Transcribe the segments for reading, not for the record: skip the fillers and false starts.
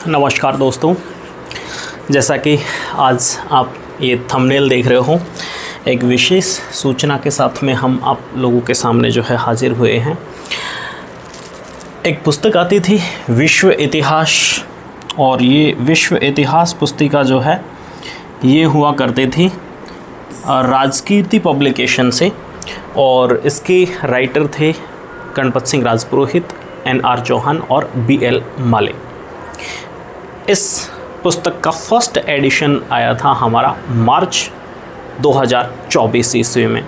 नमस्कार दोस्तों, जैसा कि आज आप ये थंबनेल देख रहे हो, एक विशेष सूचना के साथ में हम आप लोगों के सामने जो है हाजिर हुए हैं। एक पुस्तक आती थी विश्व इतिहास, और ये विश्व इतिहास पुस्तिका जो है ये हुआ करती थी राजकीर्ति पब्लिकेशन से, और इसके राइटर थे गणपत सिंह राजपुरोहित, NR चौहान और BL माले। इस पुस्तक का फर्स्ट एडिशन आया था हमारा मार्च 2024 ईस्वी में,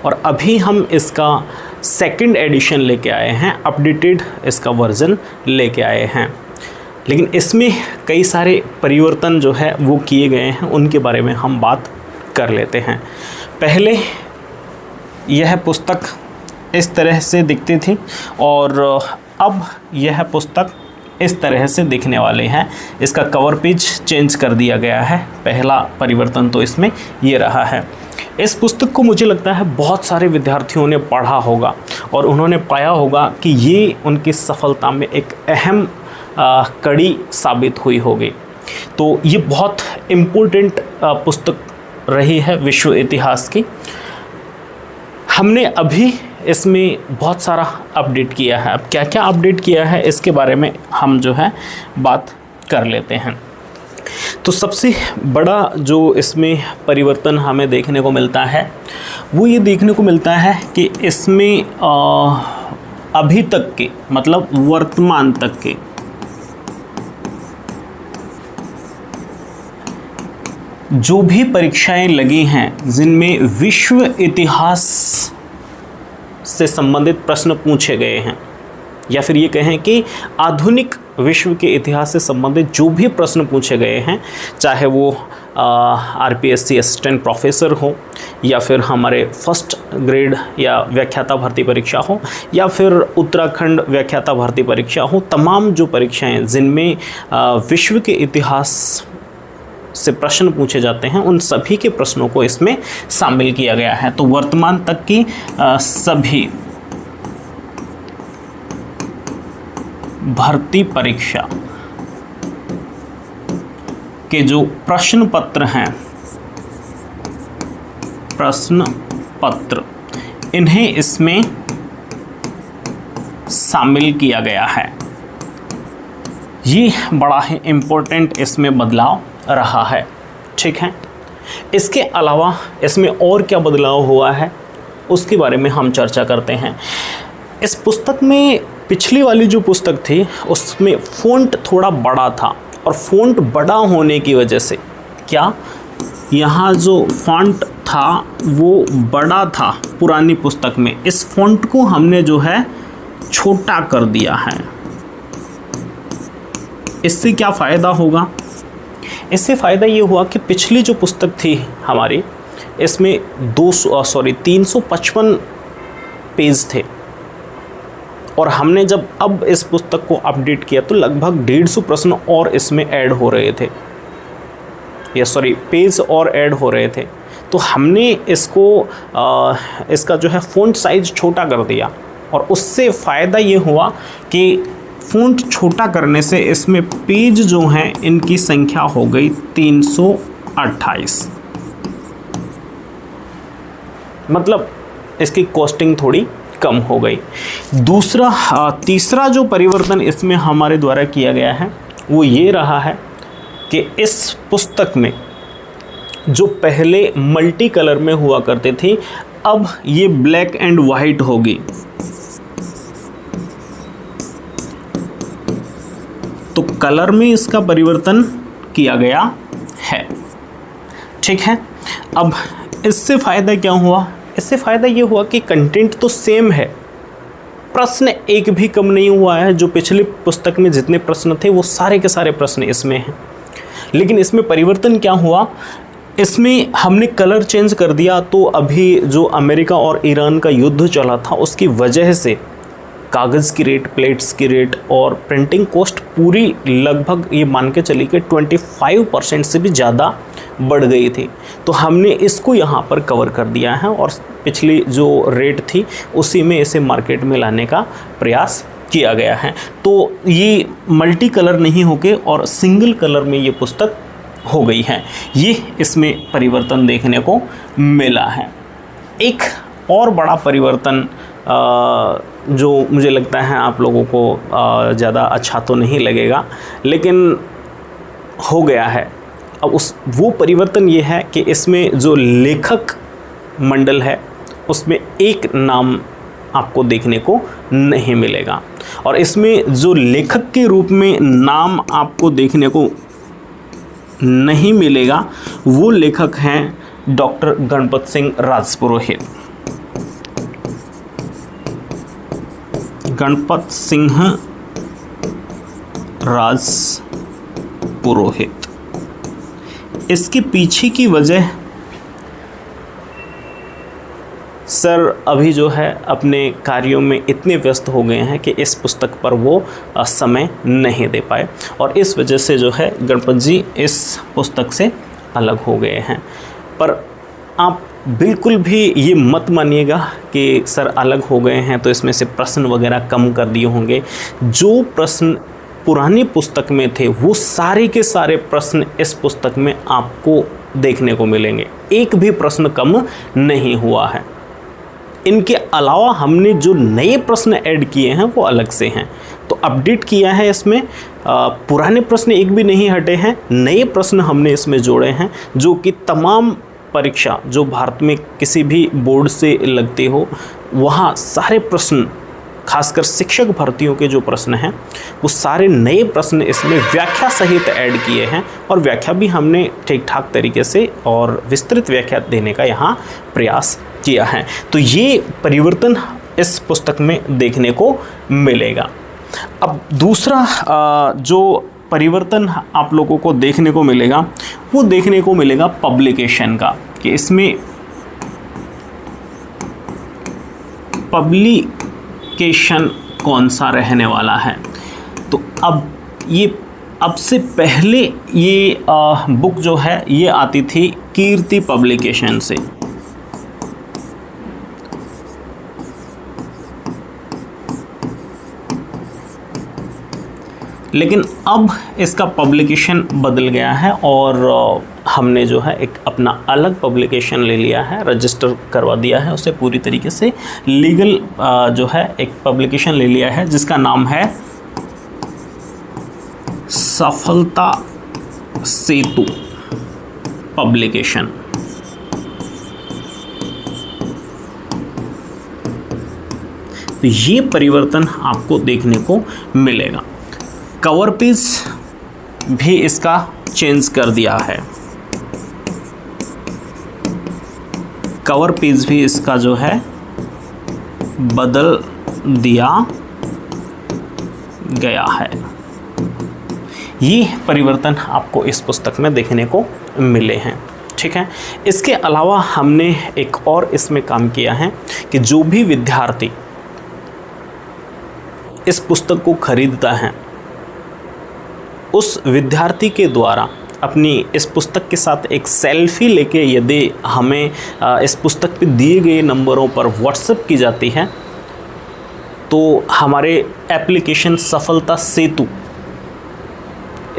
और अभी हम इसका सेकंड एडिशन लेके आए हैं, अपडेटेड इसका वर्ज़न लेके आए हैं। लेकिन इसमें कई सारे परिवर्तन जो है वो किए गए हैं, उनके बारे में हम बात कर लेते हैं। पहले यह पुस्तक इस तरह से दिखती थी और अब यह पुस्तक इस तरह से दिखने वाले हैं। इसका कवर पेज चेंज कर दिया गया है। पहला परिवर्तन तो इसमें ये रहा है। इस पुस्तक को मुझे लगता है बहुत सारे विद्यार्थियों ने पढ़ा होगा और उन्होंने पाया होगा कि ये उनकी सफलता में एक अहम कड़ी साबित हुई होगी। तो ये बहुत इम्पोर्टेंट पुस्तक रही है विश्व इतिहास की। हमने अभी इसमें बहुत सारा अपडेट किया है। अब क्या क्या अपडेट किया है इसके बारे में हम जो है बात कर लेते हैं। तो सबसे बड़ा जो इसमें परिवर्तन हमें देखने को मिलता है वो ये देखने को मिलता है कि इसमें अभी तक के, मतलब वर्तमान तक के जो भी परीक्षाएं लगी हैं जिनमें विश्व इतिहास से संबंधित प्रश्न पूछे गए हैं, या फिर ये कहें कि आधुनिक विश्व के इतिहास से संबंधित जो भी प्रश्न पूछे गए हैं, चाहे वो RPSC असिस्टेंट प्रोफेसर हो, या फिर हमारे फर्स्ट ग्रेड या व्याख्याता भर्ती परीक्षा हो, या फिर उत्तराखंड व्याख्याता भर्ती परीक्षा हो, तमाम जो परीक्षाएं जिनमें विश्व के इतिहास से प्रश्न पूछे जाते हैं, उन सभी के प्रश्नों को इसमें शामिल किया गया है। तो वर्तमान तक की सभी भर्ती परीक्षा के जो प्रश्न पत्र हैं, प्रश्न पत्र, इन्हें इसमें शामिल किया गया है। ये बड़ा ही इम्पोर्टेंट इसमें बदलाव रहा है। ठीक है, इसके अलावा इसमें और क्या बदलाव हुआ है उसके बारे में हम चर्चा करते हैं। इस पुस्तक में पिछली वाली जो पुस्तक थी उसमें फ़ॉन्ट थोड़ा बड़ा था, और फ़ॉन्ट बड़ा होने की वजह से क्या यहाँ जो फ़ॉन्ट था वो बड़ा था पुरानी पुस्तक में, इस फ़ॉन्ट को हमने जो है छोटा कर दिया है। इससे क्या फ़ायदा होगा? इससे फ़ायदा ये हुआ कि पिछली जो पुस्तक थी हमारी, इसमें 355 पेज थे, और हमने जब अब इस पुस्तक को अपडेट किया तो लगभग 150 प्रश्न और इसमें ऐड हो रहे थे, पेज और ऐड हो रहे थे। तो हमने इसको इसका जो है फ़ॉन्ट साइज़ छोटा कर दिया, और उससे फ़ायदा ये हुआ कि फ़ॉन्ट छोटा करने से इसमें पेज जो हैं इनकी संख्या हो गई 328, मतलब इसकी कॉस्टिंग थोड़ी कम हो गई। तीसरा जो परिवर्तन इसमें हमारे द्वारा किया गया है वो ये रहा है कि इस पुस्तक में जो पहले मल्टी कलर में हुआ करते थे, अब ये ब्लैक एंड वाइट होगी। तो कलर में इसका परिवर्तन किया गया है। ठीक है, अब इससे फ़ायदा क्या हुआ? इससे फ़ायदा ये हुआ कि कंटेंट तो सेम है, प्रश्न एक भी कम नहीं हुआ है। जो पिछली पुस्तक में जितने प्रश्न थे वो सारे के सारे प्रश्न इसमें हैं, लेकिन इसमें परिवर्तन क्या हुआ, इसमें हमने कलर चेंज कर दिया। तो अभी जो अमेरिका और ईरान का युद्ध चला था उसकी वजह से कागज़ की रेट, प्लेट्स की रेट और प्रिंटिंग कॉस्ट पूरी लगभग ये मान के चली कि 25% से भी ज़्यादा बढ़ गई थी। तो हमने इसको यहाँ पर कवर कर दिया है और पिछली जो रेट थी उसी में इसे मार्केट में लाने का प्रयास किया गया है। तो ये मल्टी कलर नहीं होके और सिंगल कलर में ये पुस्तक हो गई है। ये इसमें परिवर्तन देखने को मिला है। एक और बड़ा परिवर्तन जो मुझे लगता है आप लोगों को ज़्यादा अच्छा तो नहीं लगेगा, लेकिन हो गया है। अब वो परिवर्तन ये है कि इसमें जो लेखक मंडल है उसमें एक नाम आपको देखने को नहीं मिलेगा, और इसमें जो लेखक के रूप में नाम आपको देखने को नहीं मिलेगा वो लेखक हैं डॉक्टर गणपत सिंह राजपुरोहित। गणपत सिंह राजपुरोहित। इसके पीछे की वजह सर अभी जो है अपने कार्यों में इतने व्यस्त हो गए हैं कि इस पुस्तक पर वो समय नहीं दे पाए, और इस वजह से जो है गणपत जी इस पुस्तक से अलग हो गए हैं। पर आप बिल्कुल भी ये मत मानिएगा कि सर अलग हो गए हैं तो इसमें से प्रश्न वगैरह कम कर दिए होंगे। जो प्रश्न पुरानी पुस्तक में थे वो सारे के सारे प्रश्न इस पुस्तक में आपको देखने को मिलेंगे, एक भी प्रश्न कम नहीं हुआ है। इनके अलावा हमने जो नए प्रश्न ऐड किए हैं वो अलग से हैं, तो अपडेट किया है इसमें। पुराने प्रश्न एक भी नहीं हटे हैं, नए प्रश्न हमने इसमें जोड़े हैं जो कि तमाम परीक्षा जो भारत में किसी भी बोर्ड से लगते हो वहाँ सारे प्रश्न, खासकर शिक्षक भर्तियों के जो प्रश्न हैं वो सारे नए प्रश्न इसमें व्याख्या सहित ऐड किए हैं, और व्याख्या भी हमने ठीक ठाक तरीके से और विस्तृत व्याख्या देने का यहाँ प्रयास किया है। तो ये परिवर्तन इस पुस्तक में देखने को मिलेगा। अब दूसरा जो परिवर्तन आप लोगों को देखने को मिलेगा वो देखने को मिलेगा पब्लिकेशन का, कि इसमें पब्लिकेशन कौन सा रहने वाला है। तो अब से पहले ये बुक जो है ये आती थी कीर्ति पब्लिकेशन से, लेकिन अब इसका पब्लिकेशन बदल गया है और हमने जो है एक अपना अलग पब्लिकेशन ले लिया है, रजिस्टर करवा दिया है उसे पूरी तरीके से, लीगल जो है एक पब्लिकेशन ले लिया है जिसका नाम है सफलता सेतु पब्लिकेशन। तो ये परिवर्तन आपको देखने को मिलेगा। कवर पेज भी इसका चेंज कर दिया है, कवर पेज भी इसका जो है बदल दिया गया है। ये परिवर्तन आपको इस पुस्तक में देखने को मिले हैं, ठीक है। इसके अलावा हमने एक और इसमें काम किया है कि जो भी विद्यार्थी इस पुस्तक को खरीदता है उस विद्यार्थी के द्वारा अपनी इस पुस्तक के साथ एक सेल्फी लेके यदि हमें इस पुस्तक पे दिए गए नंबरों पर व्हाट्सएप की जाती है तो हमारे एप्लीकेशन सफलता सेतु,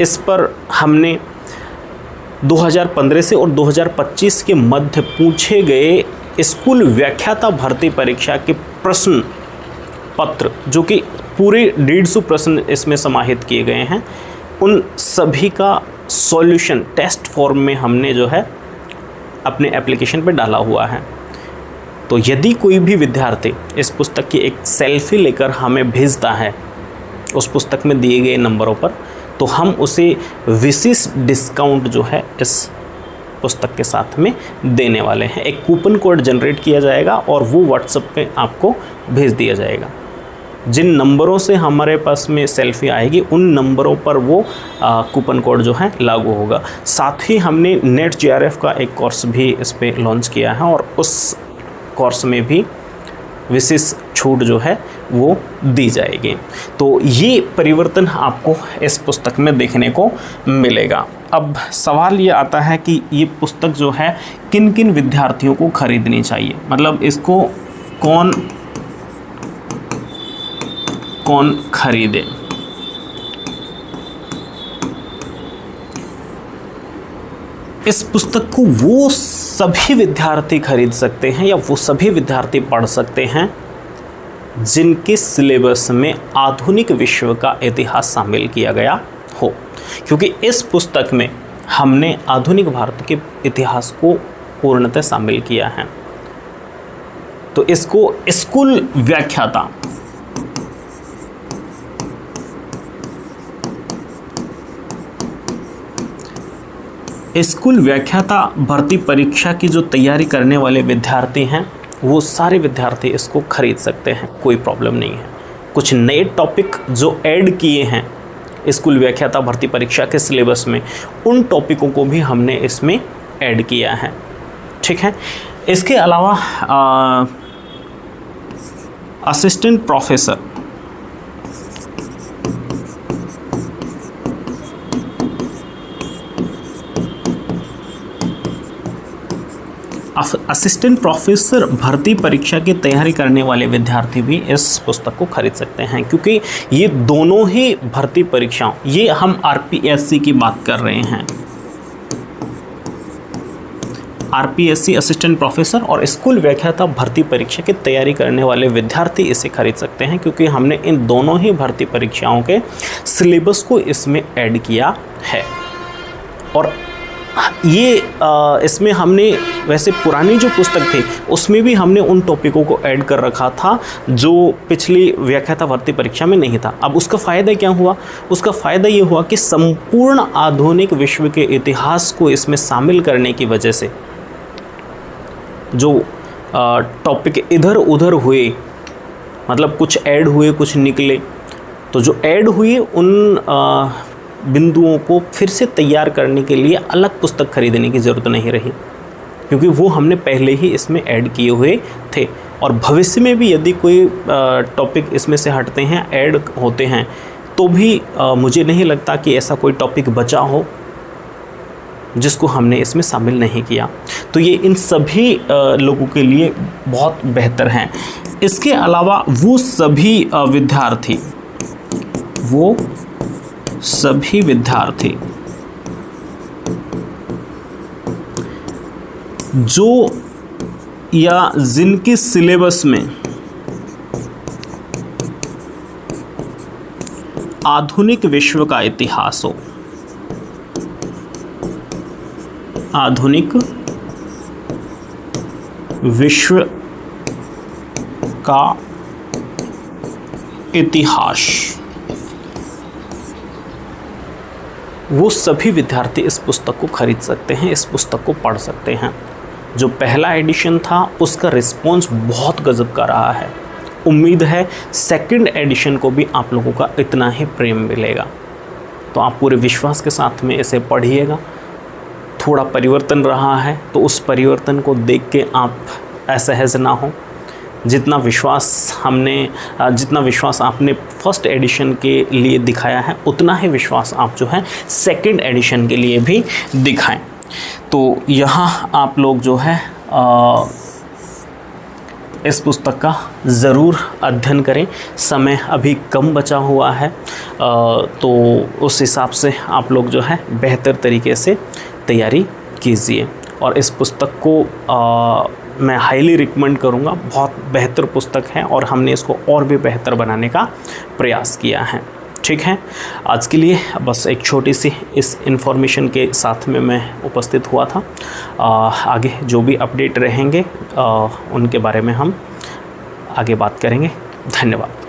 इस पर हमने 2015 से और 2025 के मध्य पूछे गए स्कूल व्याख्याता भर्ती परीक्षा के प्रश्न पत्र, जो कि पूरे 150 प्रश्न इसमें समाहित किए गए हैं, उन सभी का सॉल्यूशन टेस्ट फॉर्म में हमने जो है अपने एप्लीकेशन पे डाला हुआ है। तो यदि कोई भी विद्यार्थी इस पुस्तक की एक सेल्फी लेकर हमें भेजता है उस पुस्तक में दिए गए नंबरों पर, तो हम उसे विशेष डिस्काउंट जो है इस पुस्तक के साथ में देने वाले हैं। एक कूपन कोड जनरेट किया जाएगा और वो व्हाट्सएप पे आपको भेज दिया जाएगा। जिन नंबरों से हमारे पास में सेल्फी आएगी उन नंबरों पर वो कूपन कोड जो है लागू होगा। साथ ही हमने नेट जीआरएफ का एक कोर्स भी इस पर लॉन्च किया है और उस कोर्स में भी विशेष छूट जो है वो दी जाएगी। तो ये परिवर्तन आपको इस पुस्तक में देखने को मिलेगा। अब सवाल ये आता है कि ये पुस्तक जो है किन किन विद्यार्थियों को खरीदनी चाहिए, मतलब इसको कौन खरीदे? इस पुस्तक को वो सभी विद्यार्थी खरीद सकते हैं या वो सभी विद्यार्थी पढ़ सकते हैं जिनके सिलेबस में आधुनिक विश्व का इतिहास शामिल किया गया हो, क्योंकि इस पुस्तक में हमने आधुनिक भारत के इतिहास को पूर्णतः शामिल किया है। तो इसको स्कूल व्याख्याता भर्ती परीक्षा की जो तैयारी करने वाले विद्यार्थी हैं वो सारे विद्यार्थी इसको खरीद सकते हैं, कोई प्रॉब्लम नहीं है। कुछ नए टॉपिक जो ऐड किए हैं स्कूल व्याख्याता भर्ती परीक्षा के सिलेबस में, उन टॉपिकों को भी हमने इसमें ऐड किया है, ठीक है। इसके अलावा असिस्टेंट प्रोफेसर भर्ती परीक्षा की तैयारी करने वाले विद्यार्थी भी इस पुस्तक को खरीद सकते हैं, क्योंकि ये दोनों ही भर्ती परीक्षाओं, ये हम आरपीएससी की बात कर रहे हैं, आरपीएससी असिस्टेंट प्रोफेसर और स्कूल व्याख्याता भर्ती परीक्षा की तैयारी करने वाले विद्यार्थी इसे खरीद सकते हैं, क्योंकि हमने इन दोनों ही भर्ती परीक्षाओं के सिलेबस को इसमें ऐड किया है। और ये इसमें हमने वैसे पुरानी जो पुस्तक थी उसमें भी हमने उन टॉपिकों को ऐड कर रखा था जो पिछली व्याख्याता भर्ती परीक्षा में नहीं था। अब उसका फ़ायदा क्या हुआ? उसका फ़ायदा ये हुआ कि संपूर्ण आधुनिक विश्व के इतिहास को इसमें शामिल करने की वजह से जो टॉपिक इधर उधर हुए, मतलब कुछ ऐड हुए कुछ निकले, तो जो ऐड हुए उन बिंदुओं को फिर से तैयार करने के लिए अलग पुस्तक खरीदने की ज़रूरत नहीं रही, क्योंकि वो हमने पहले ही इसमें ऐड किए हुए थे। और भविष्य में भी यदि कोई टॉपिक इसमें से हटते हैं, ऐड होते हैं, तो भी मुझे नहीं लगता कि ऐसा कोई टॉपिक बचा हो जिसको हमने इसमें शामिल नहीं किया। तो ये इन सभी लोगों के लिए बहुत बेहतर हैं। इसके अलावा वो सभी विद्यार्थी जो या जिनके सिलेबस में आधुनिक विश्व का इतिहास हो, आधुनिक विश्व का इतिहास, वो सभी विद्यार्थी इस पुस्तक को खरीद सकते हैं, इस पुस्तक को पढ़ सकते हैं। जो पहला एडिशन था उसका रिस्पॉन्स बहुत गजब का रहा है। उम्मीद है सेकंड एडिशन को भी आप लोगों का इतना ही प्रेम मिलेगा। तो आप पूरे विश्वास के साथ में इसे पढ़िएगा। थोड़ा परिवर्तन रहा है तो उस परिवर्तन को देख के आप असहज ना हो। जितना विश्वास आपने फर्स्ट एडिशन के लिए दिखाया है, उतना ही विश्वास आप जो है सेकंड एडिशन के लिए भी दिखाएं। तो यहाँ आप लोग जो है इस पुस्तक का ज़रूर अध्ययन करें। समय अभी कम बचा हुआ है, तो उस हिसाब से आप लोग जो है बेहतर तरीके से तैयारी कीजिए। और इस पुस्तक को मैं हाईली रिकमेंड करूँगा। बहुत बेहतर पुस्तक है और हमने इसको और भी बेहतर बनाने का प्रयास किया है। ठीक है, आज के लिए बस एक छोटी सी इस इन्फॉर्मेशन के साथ में मैं उपस्थित हुआ था। आगे जो भी अपडेट रहेंगे उनके बारे में हम आगे बात करेंगे। धन्यवाद।